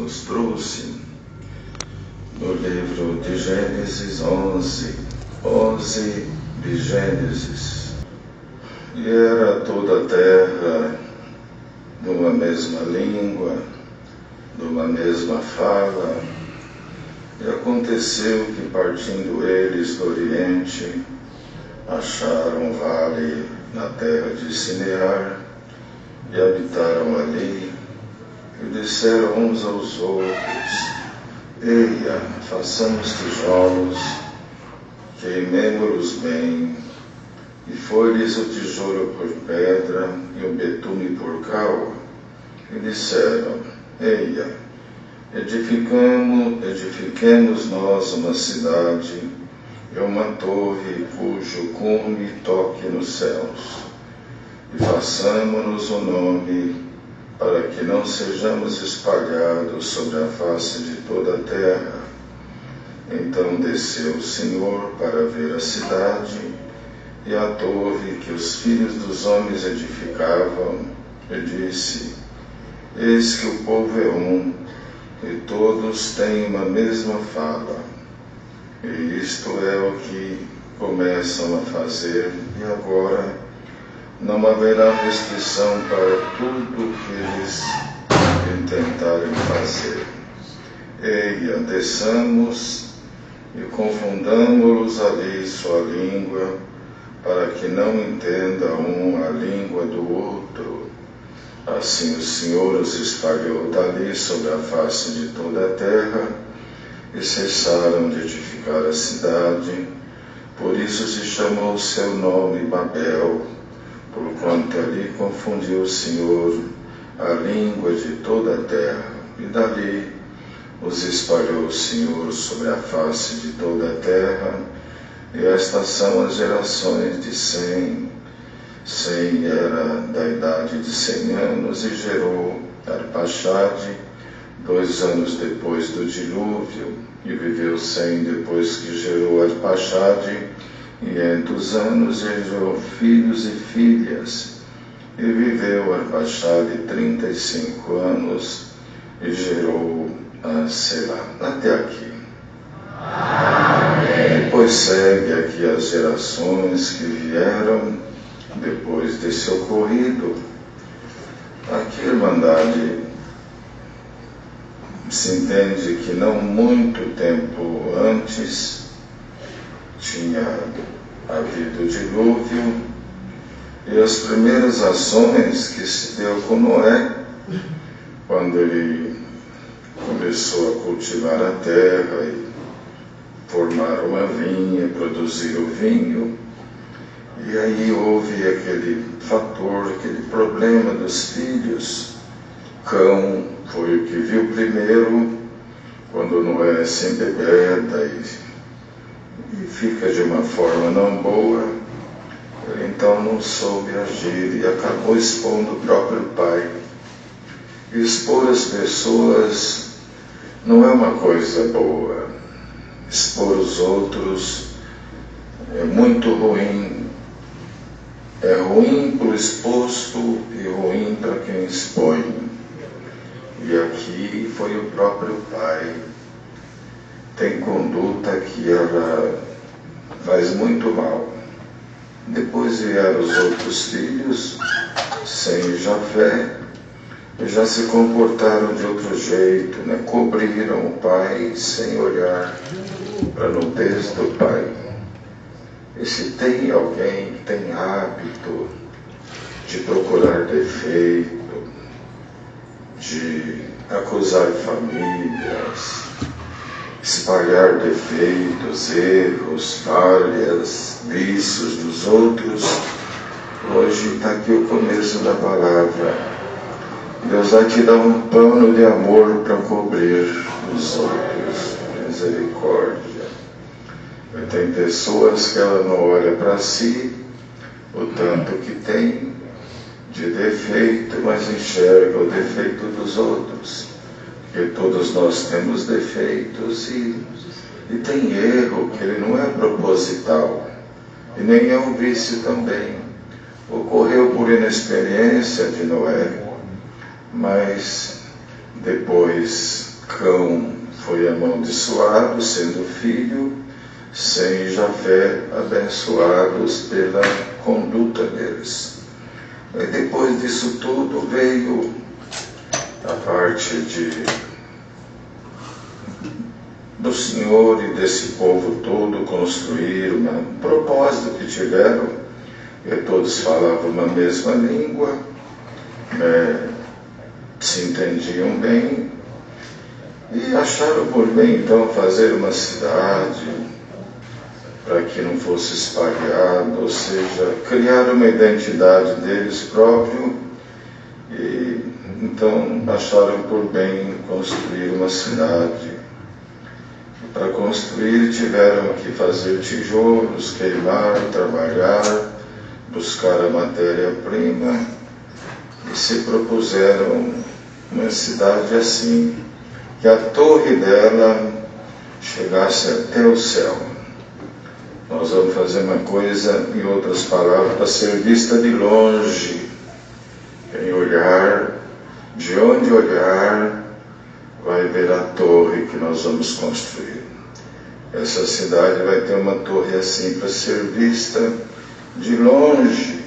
nos trouxe no livro de Gênesis 11 de Gênesis. E era toda a terra de uma mesma língua, de uma mesma fala. E aconteceu que, partindo eles do Oriente, acharam um vale na terra de Sinear e habitaram ali. E disseram uns aos outros: Eia, façamos tijolos, queimemo-los bem. E foi-lhes o tijolo por pedra e o betume por cal. E disseram: Eia, edifiquemos nós uma cidade e uma torre cujo cume toque nos céus. E façamo-nos um nome, para que não sejamos espalhados sobre a face de toda a terra. Então desceu o Senhor para ver a cidade e a torre que os filhos dos homens edificavam, e disse: Eis que o povo é um, e todos têm uma mesma fala. E isto é o que começam a fazer, e agora não haverá restrição para tudo o que eles intentarem fazer. Eia, desçamos e confundamo-los ali sua língua, para que não entenda um a língua do outro. Assim o Senhor os espalhou dali sobre a face de toda a terra, e cessaram de edificar a cidade. Por isso se chamou o seu nome Babel, porquanto ali confundiu o Senhor a língua de toda a terra. E dali os espalhou o Senhor sobre a face de toda a terra. E estas são as gerações de Sem. Sem era da idade de 100 anos e gerou Arpaxade 2 anos depois do dilúvio. E viveu Sem depois que gerou Arpaxade 500 anos, e gerou filhos e filhas. E viveu Arpaxade 35 anos e gerou a Selá. Até aqui. Amém. Depois segue aqui as gerações que vieram depois desse ocorrido. Aqui a Irmandade se entende que não muito tempo antes tinha havido o dilúvio, e as primeiras ações que se deu com Noé, quando ele começou a cultivar a terra e formar uma vinha, produzir o vinho. E aí houve aquele fator, aquele problema dos filhos. Cão foi o que viu primeiro, quando Noé se embebeda e fica de uma forma não boa. Ele então não soube agir e acabou expondo o próprio pai. E expor as pessoas não é uma coisa boa. Expor os outros é muito ruim. É ruim para o exposto e ruim para quem expõe. E aqui foi o próprio pai. Tem conduta que ela faz muito mal. Depois vieram os outros filhos, Sem e Jafé, e já se comportaram de outro jeito, né? Cobriram o pai sem olhar para a nudez do pai. E se tem alguém que tem hábito de procurar defeito, de acusar famílias, espalhar defeitos, erros, falhas, vícios dos outros, hoje está aqui o começo da palavra. Deus vai te dar um pano de amor para cobrir os outros. Misericórdia. Tem pessoas que ela não olha para si, o tanto que tem de defeito, mas enxerga o defeito dos outros. Porque todos nós temos defeitos e tem erro que ele não é proposital. E nem é um vício também. Ocorreu por inexperiência de Noé, mas depois Cão foi amaldiçoado, sendo filho, Sem e Jafé abençoados pela conduta deles. E depois disso tudo veio a parte do Senhor e desse povo todo construir um propósito que tiveram, e todos falavam uma mesma língua, se entendiam bem, e acharam por bem então fazer uma cidade para que não fosse espalhado, ou seja, criar uma identidade deles próprios, e então acharam por bem construir uma cidade. Para construir tiveram que fazer tijolos, queimar, trabalhar, buscar a matéria-prima, e se propuseram uma cidade assim, que a torre dela chegasse até o céu. Nós vamos fazer uma coisa, em outras palavras, para ser vista de longe. Quem olhar, de onde olhar, vai ver a torre que nós vamos construir. Essa cidade vai ter uma torre assim, para ser vista de longe.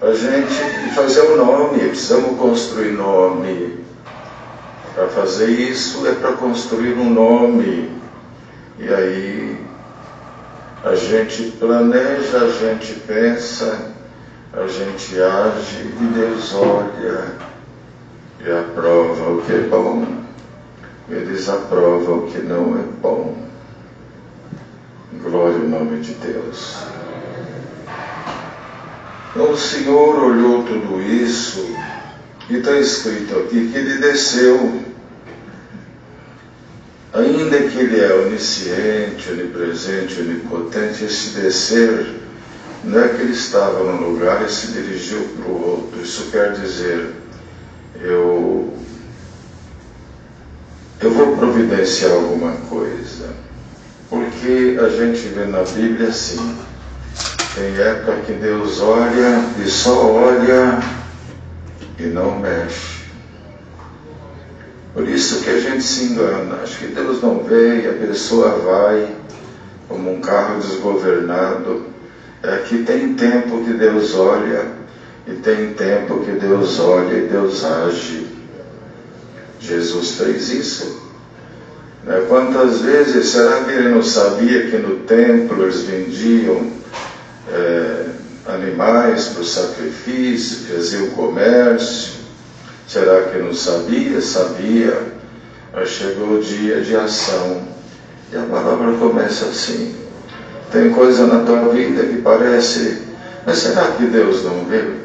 A gente fazer um nome, precisamos construir nome. Para fazer isso é para construir um nome. E aí a gente planeja, a gente pensa, a gente age, e Deus olha e aprova o que é bom e desaprova o que não é bom. Glória ao nome de Deus. Então o Senhor olhou tudo isso, e está escrito aqui que Ele desceu. Ainda que Ele é onisciente, onipresente, onipotente, esse descer não é que Ele estava num lugar e se dirigiu para o outro. Isso quer dizer, eu vou providenciar alguma coisa. Porque a gente vê na Bíblia assim, tem época que Deus olha e só olha e não mexe. Por isso que a gente se engana, acho que Deus não vê e a pessoa vai como um carro desgovernado. É que tem tempo que Deus olha, e tem tempo que Deus olha e Deus age. Jesus fez isso. Quantas vezes, será que Ele não sabia que no templo eles vendiam animais para o sacrifício, faziam comércio? Será que não sabia? Sabia. Mas chegou o dia de ação. E a palavra começa assim. Tem coisa na tua vida que parece, mas será que Deus não vê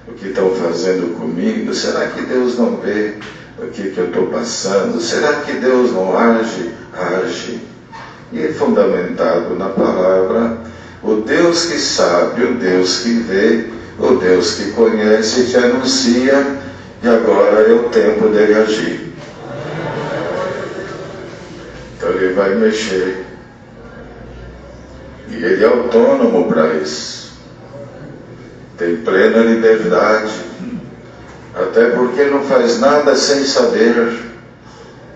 o que estão fazendo comigo? Será que Deus não vê o que eu estou passando? Será que Deus não age? Age. E é fundamentado na palavra, o Deus que sabe, o Deus que vê, o Deus que conhece te anuncia, e agora é o tempo dele agir. Então Ele vai mexer. E Ele é autônomo para isso. Tem plena liberdade. Até porque não faz nada sem saber.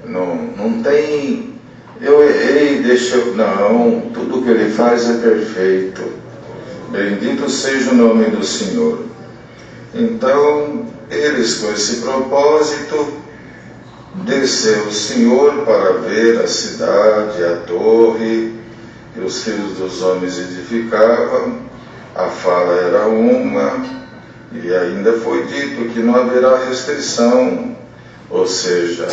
Não tem, eu errei, deixa eu... Não, tudo que Ele faz é perfeito. Bendito seja o nome do Senhor. Então, eles com esse propósito, desceu o Senhor para ver a cidade, a torre, que os filhos dos homens edificavam. A fala era uma, e ainda foi dito que não haverá restrição, ou seja,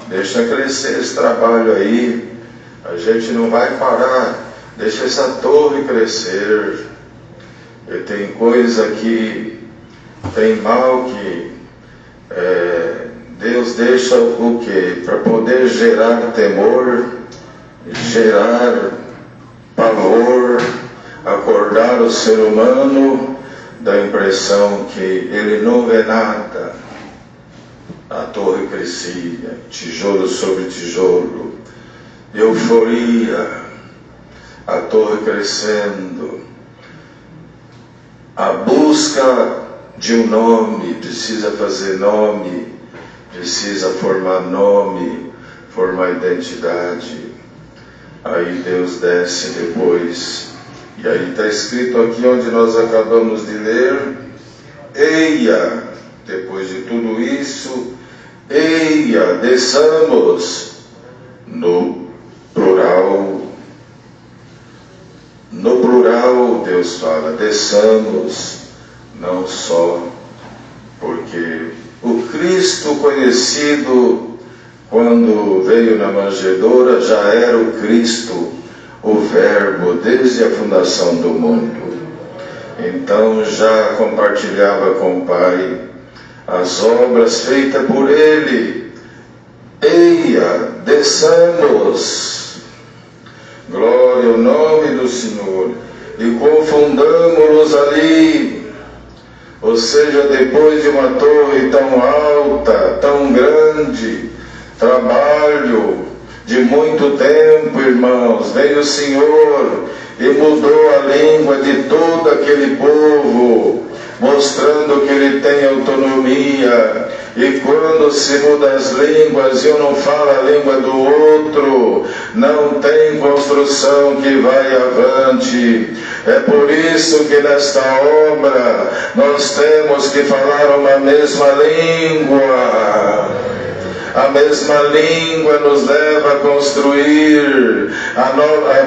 deixa crescer esse trabalho aí, a gente não vai parar, deixa essa torre crescer. E tem coisa que tem mal que Deus deixa o quê? Para poder gerar temor, gerar pavor, acordar o ser humano da impressão que ele não vê nada. A torre crescia, tijolo sobre tijolo, euforia, a torre crescendo. A busca de um nome, precisa fazer nome, precisa formar nome, formar identidade. Aí Deus desce depois, e aí está escrito aqui onde nós acabamos de ler: eia, depois de tudo isso, eia, desçamos, no plural. No plural Deus fala, desçamos, não só, porque o Cristo conhecido quando veio na manjedoura já era o Cristo, o Verbo, desde a fundação do mundo. Então já compartilhava com o Pai as obras feitas por Ele. Eia, desçamos, glória ao nome do Senhor, e confundamos-los ali. Ou seja, depois de uma torre tão alta, tão grande, trabalho de muito tempo, irmãos, veio o Senhor e mudou a língua de todo aquele povo, mostrando que Ele tem autonomia. E quando se muda as línguas e um não fala a língua do outro, não tem construção que vai avante. É por isso que nesta obra nós temos que falar uma mesma língua. A mesma língua nos leva a construir, a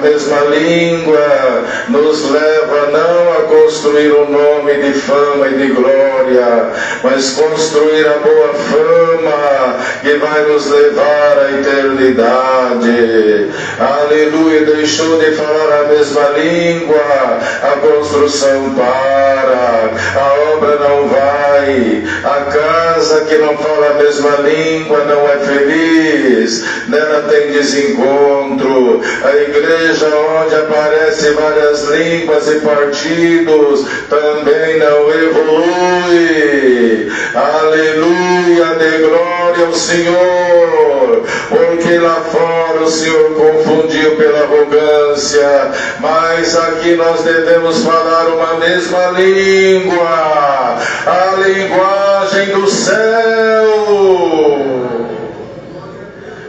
mesma língua nos leva não a construir um nome de fama e de glória, mas construir a boa fama que vai nos levar à eternidade. Aleluia, deixou de falar a mesma língua, a construção para, a obra não vai, a casa que não fala a mesma língua não é feliz, nela tem desencontro. A igreja onde aparecem várias línguas e partidos também não evolui. Aleluia, dê glória ao Senhor, porque lá fora o Senhor confundiu pela arrogância, mas aqui nós devemos falar uma mesma língua, a linguagem do céu.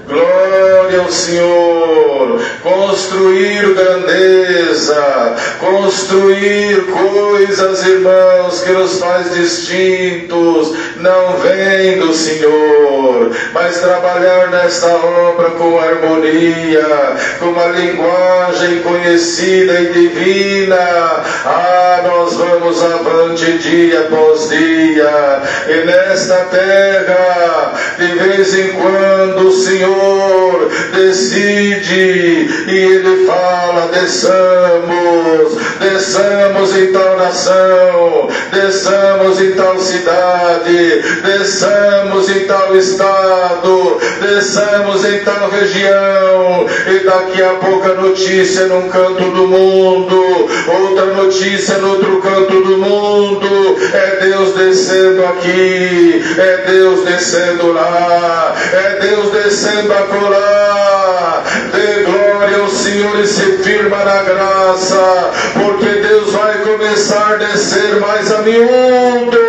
Glória ao Senhor, construir grandeza, construir coisas, irmãos, que nos faz distintos, não vem do Senhor, mas trabalhar nesta obra com harmonia, com uma linguagem conhecida e divina. Nós vamos avante dia após dia, e nesta terra, de vez em quando, o Senhor decide e Ele fala: desçamos em tal nação, desçamos em tal cidade, desçamos em tal estado, desçamos em tal região, e daqui a pouco a notícia num canto do mundo, outra notícia no outro canto do mundo. É Deus descendo aqui, é Deus descendo lá, é Deus descendo acolá. Dê glória ao Senhor e se firma na graça, porque Deus vai começar a descer mais a miúdo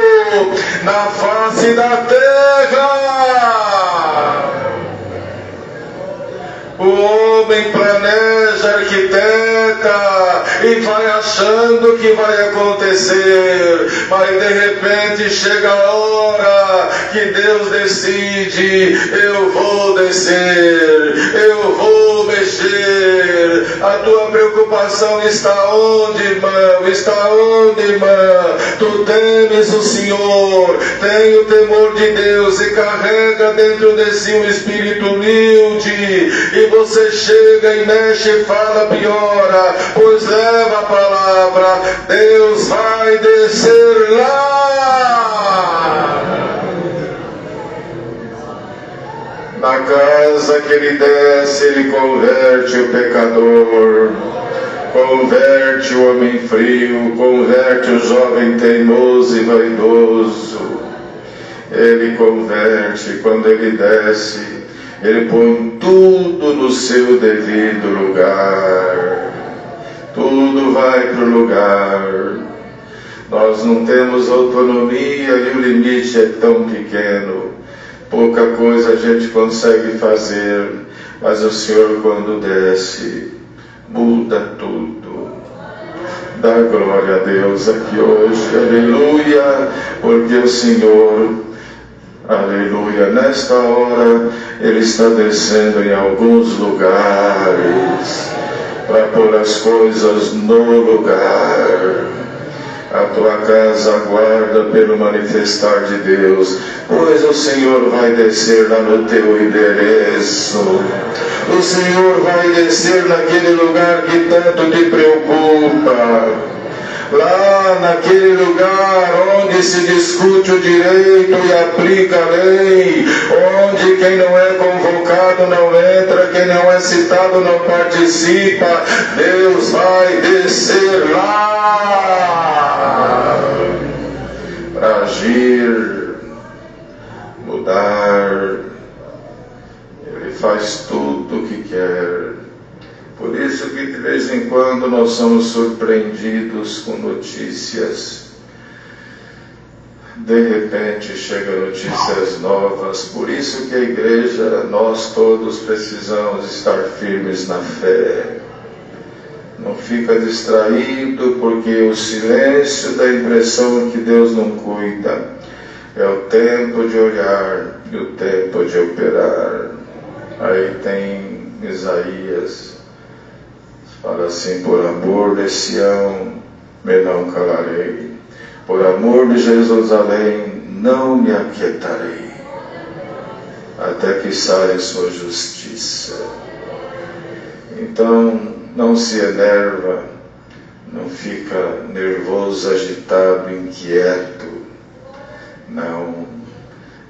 na face da terra. O homem planeja, arquiteta e vai achando que vai acontecer, mas de repente chega a hora que Deus decide: eu vou descer, eu vou mexer. A tua preocupação está onde, irmão? Está onde, irmã? Tu temes o Senhor, tem o temor de Deus e carrega dentro de si um espírito humilde, e você chega e mexe e fala, piora, pois leva a palavra, Deus vai descer lá. Na casa que Ele desce, Ele converte o pecador, converte o homem frio, converte o jovem teimoso e vaidoso. Ele converte. Quando Ele desce, Ele põe tudo no seu devido lugar. Tudo vai para o lugar. Nós não temos autonomia e o limite é tão pequeno. pouca coisa a gente consegue fazer, mas o Senhor, quando desce, muda tudo. Dá glória a Deus aqui hoje, aleluia, porque o Senhor, aleluia, nesta hora, Ele está descendo em alguns lugares, para pôr as coisas no lugar. A tua casa aguarda pelo manifestar de Deus, pois o Senhor vai descer lá no teu endereço. O Senhor vai descer naquele lugar que tanto te preocupa. Lá naquele lugar onde se discute o direito e aplica a lei, onde quem não é convocado não entra, quem não é citado não participa, Deus vai descer lá para agir, mudar. Ele faz tudo o que quer. Por isso que de vez em quando nós somos surpreendidos com notícias. De repente chegam notícias novas. Por isso que a igreja, nós todos precisamos estar firmes na fé. Não fica distraído, porque o silêncio dá a impressão que Deus não cuida. É o tempo de olhar e o tempo de operar. Aí tem Isaías. Fala assim: por amor de Sião me não calarei, por amor de Jerusalém não me aquietarei, até que saia sua justiça. Então não se enerva, não fica nervoso, agitado, inquieto. Não,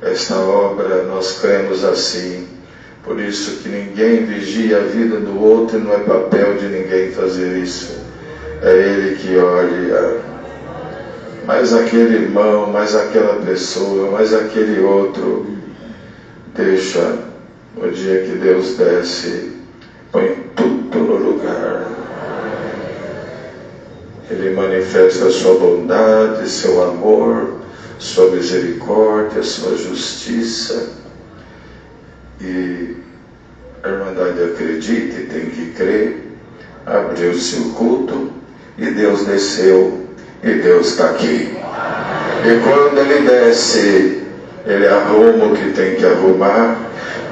esta obra nós cremos assim. Por isso que ninguém vigia a vida do outro, não é papel de ninguém fazer isso. É Ele que olha. Mas aquele irmão, mas aquela pessoa, mas aquele outro, deixa o dia que Deus desce, põe tudo no lugar. Ele manifesta a sua bondade, seu amor, sua misericórdia, sua justiça. E a Irmandade acredita e tem que crer. Abriu-se o culto e Deus desceu e Deus está aqui. E quando Ele desce, Ele arruma o que tem que arrumar,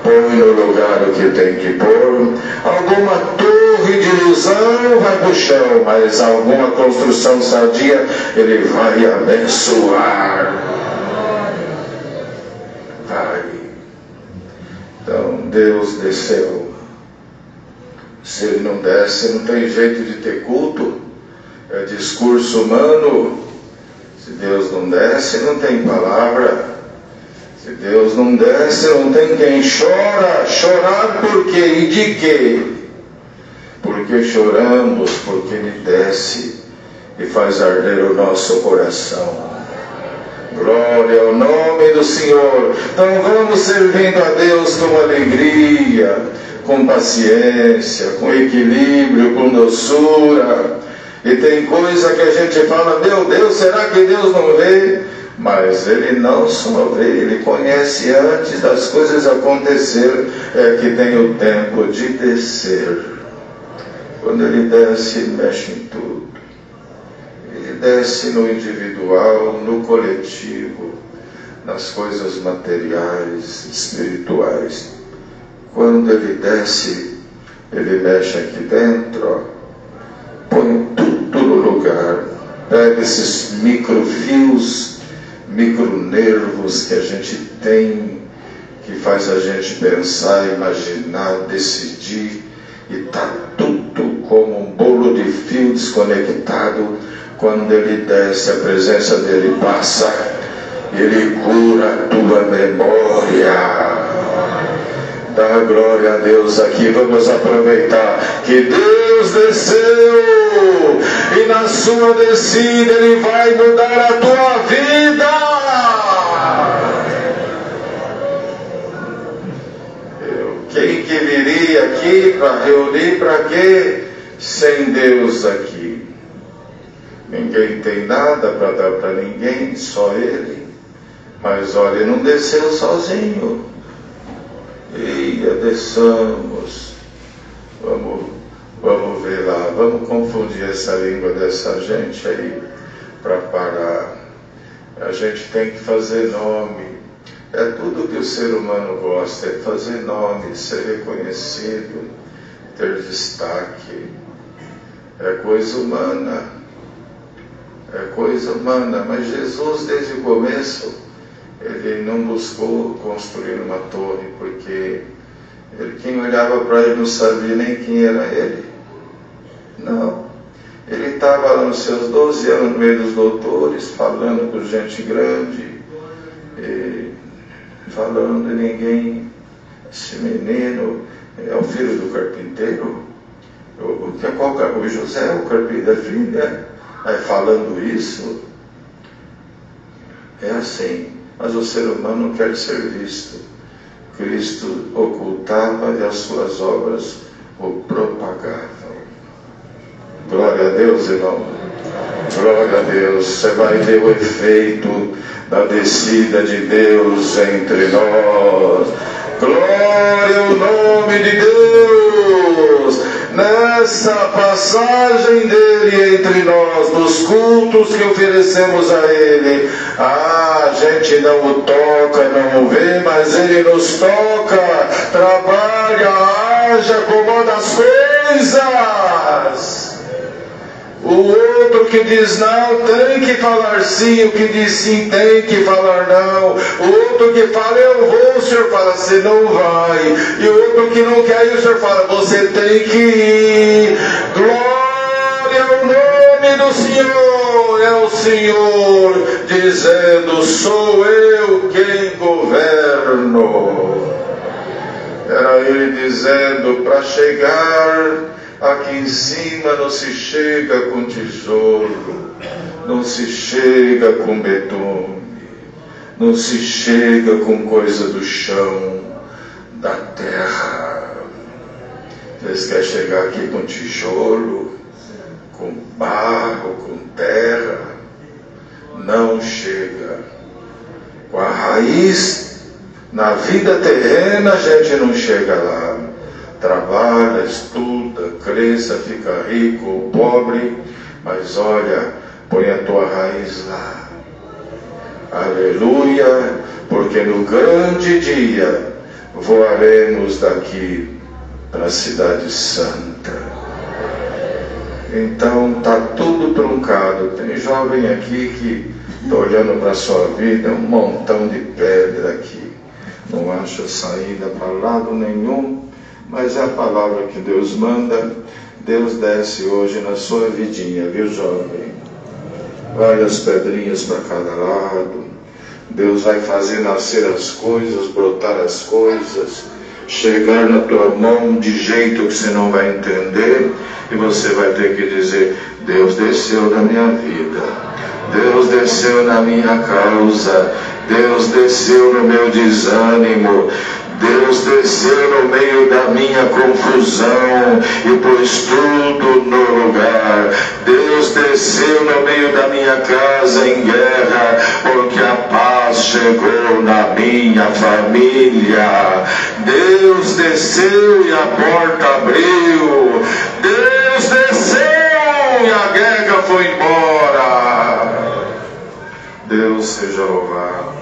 põe no lugar o que tem que pôr. Alguma torre de ilusão vai pro chão, mas alguma construção sadia Ele vai abençoar. Vai. Então Deus desceu. Se Ele não desce, não tem jeito de ter culto. É discurso humano. Se Deus não desce, não tem palavra. Se Deus não desce, não tem quem chora. Chorar por quê? E de quê? Porque choramos, porque Ele desce e faz arder o nosso coração. Glória ao nome do Senhor. Então vamos servindo a Deus com alegria, com paciência, com equilíbrio, com doçura. E tem coisa que a gente fala: meu Deus, será que Deus não vê? Mas Ele não só vê, Ele conhece antes das coisas acontecerem. É que tem o tempo de descer. Quando Ele desce, Ele mexe em tudo. Ele desce no individual, no coletivo, nas coisas materiais, espirituais. Quando Ele desce, Ele mexe aqui dentro, ó, põe tudo no lugar, pega esses microfios, micronervos que a gente tem, que faz a gente pensar, imaginar, decidir, e está tudo como um bolo de fio desconectado. Quando Ele desce, a presença dEle passa, Ele cura a tua memória. Dá glória a Deus aqui. Vamos aproveitar que Deus desceu, e na sua descida Ele vai mudar a tua vida. Quem que viria aqui para reunir para quê? Sem Deus aqui. Ninguém tem nada para dar para ninguém, só Ele. Mas olha, não desceu sozinho. Ia, desçamos. Vamos ver lá, vamos confundir essa língua dessa gente aí para parar. A gente tem que fazer nome. É tudo que o ser humano gosta, é fazer nome, ser reconhecido, ter destaque. É coisa humana. É coisa humana. Mas Jesus, desde o começo, ele não buscou construir uma torre, porque quem olhava para ele não sabia nem quem era ele. Não. Ele estava lá nos seus 12 anos, no meio dos doutores, falando com gente grande, falando, e ninguém, esse menino é o filho do carpinteiro, o José, o carpinteiro, filho, aí falando isso, é assim. Mas o ser humano não quer ser visto. Cristo ocultava e as suas obras o propagavam. Glória a Deus, irmão. Glória a Deus. Você vai ver o efeito da descida de Deus entre nós. Glória ao nome de Deus. Nessa passagem dele entre nós, nos cultos que oferecemos a ele, a gente não o toca, não o vê, mas ele nos toca, trabalha, age, acomoda as coisas. O outro que diz não, tem que falar sim. O que diz sim, tem que falar não. O outro que fala, eu vou, o senhor fala, você não vai. E o outro que não quer, e o senhor fala, você tem que ir. Glória ao nome do Senhor. É o Senhor dizendo, sou eu quem governo. Era ele dizendo, para chegar aqui em cima não se chega com tijolo, não se chega com betume, não se chega com coisa do chão, da terra. Vocês querem chegar aqui com tijolo, com barro, com terra? Não chega. Com a raiz na vida terrena a gente não chega lá. Trabalha, estuda, cresça, fica rico ou pobre, mas olha, põe a tua raiz lá. Aleluia, porque no grande dia voaremos daqui para a cidade santa. Então está tudo truncado. Tem jovem aqui que está olhando para a sua vida, um montão de pedra aqui, não acha saída para lado nenhum. Mas é a palavra que Deus manda. Deus desce hoje na sua vidinha, viu, jovem? Vai as pedrinhas para cada lado. Deus vai fazer nascer as coisas, brotar as coisas, chegar na tua mão de jeito que você não vai entender, e você vai ter que dizer, Deus desceu na minha vida, Deus desceu na minha causa, Deus desceu no meu desânimo, Deus desceu no meio da minha confusão e pôs tudo no lugar. Deus desceu no meio da minha casa em guerra, porque a paz chegou na minha família. Deus desceu e a porta abriu. Deus desceu e a guerra foi embora. Deus seja louvado.